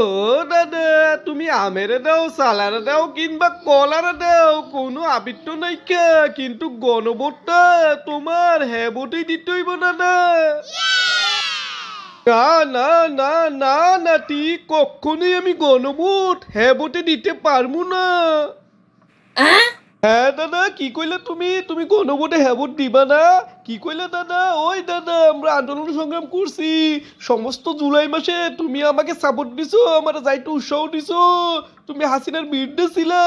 ও দাদা, তুমি আমেরে দাও, সালারে দাও কিংবা কলারে দাও, কোনো আবিত্ত নাই কে, কিন্তু গণভোটটা তোমার হ্যাঁ ভোটেই দিতে হইব দাদা। না না না না নাতি, কখনোই আমি গণভোট হ্যাঁ ভোটে দিতে পারবো না। হ্যাঁ দাদা, কি কইলে তুমি তুমি গণভোটে হ্যাঁ ভোট দিবা না? কি কইলে দাদা? ওই দাদা, আমরা আন্দোলন সংগ্রাম করছি সমস্ত জুলাই মাসে, তুমি আমাকে সাপোর্ট দিছো, আমার যাইতে উৎসাহ দিছো, তুমি হাসিনার বিরুদ্ধে ছিলা,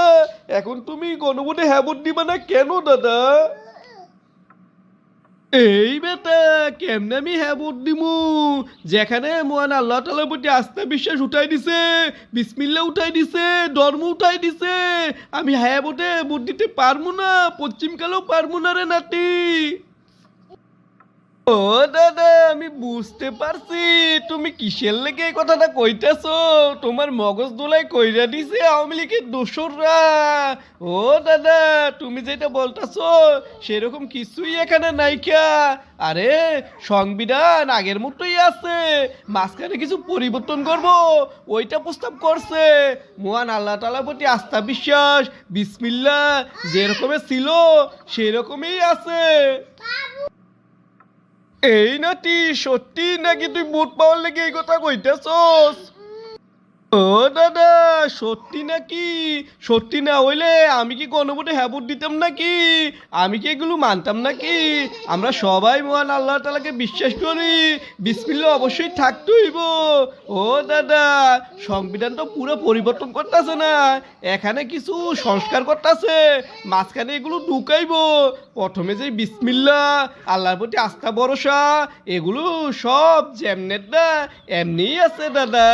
এখন তুমি গণভোটে হ্যাঁ ভোট দিবা না কেন দাদা? এই বেটা, কেমনে আমি হ্যাঁ ভোট দিমু, যেখানে মহান আল্লাহ তাআলার প্রতি আস্থা বিশ্বাস উঠাই দিছে, বিসমিল্লাহ উঠাই দিছে, ধর্ম উঠাই দিছে, আমি হ্যাঁ ভোটে ভোট দিতে পারবো না, পশ্চিমকালেও পারবো না রে নাতি। ও দাদা, আমি বুঝতে পারছি তুমি কিসের লেগে এই কথাটা কইতেছো, তোমার মগজ দোলাই কইরা দিছে আওয়ামী লীগের দোসররা। ও দাদা, তুমি যেটা বলতেছো সেরকম কিছুই এখানে নাইকা। আরে, সংবিধান আগের মতোই আছে, মাঝখানে কিছু পরিবর্তন করব ওইটা প্রস্তাব করছে। মহান আল্লাহ তাআলার প্রতি আস্থা বিশ্বাস বিসমিল্লাহ যেরকমের ছিল সেরকমই আছে। এই নাতি, সত্যি নাকি তুই ভোট পাওয়ার লেগে এই কথা কইতেছস? ও দাদা, সত্যি নাকি? সত্যি না হইলে আমি কি গণভোটে হ্যাঁ ভোট দিতাম নাকি? আমি কি এগুলো মানতাম নাকি? আমরা সবাই মহান আল্লাহ তাআলাকে বিশ্বাস করি, বিসমিল্লাহ অবশ্যই থাকতে হইব। ও দাদা, সংবিধান তো পুরো পরিবর্তন করতেছে না, এখানে কিছু সংস্কার করতেছে, মাঝখানে এগুলো ঢুকাইব। প্রথমে যে বিসমিল্লাহ, আল্লাহর প্রতি আস্থা ভরসা, এগুলো সব যেমনেটা এমনিই আছে দাদা।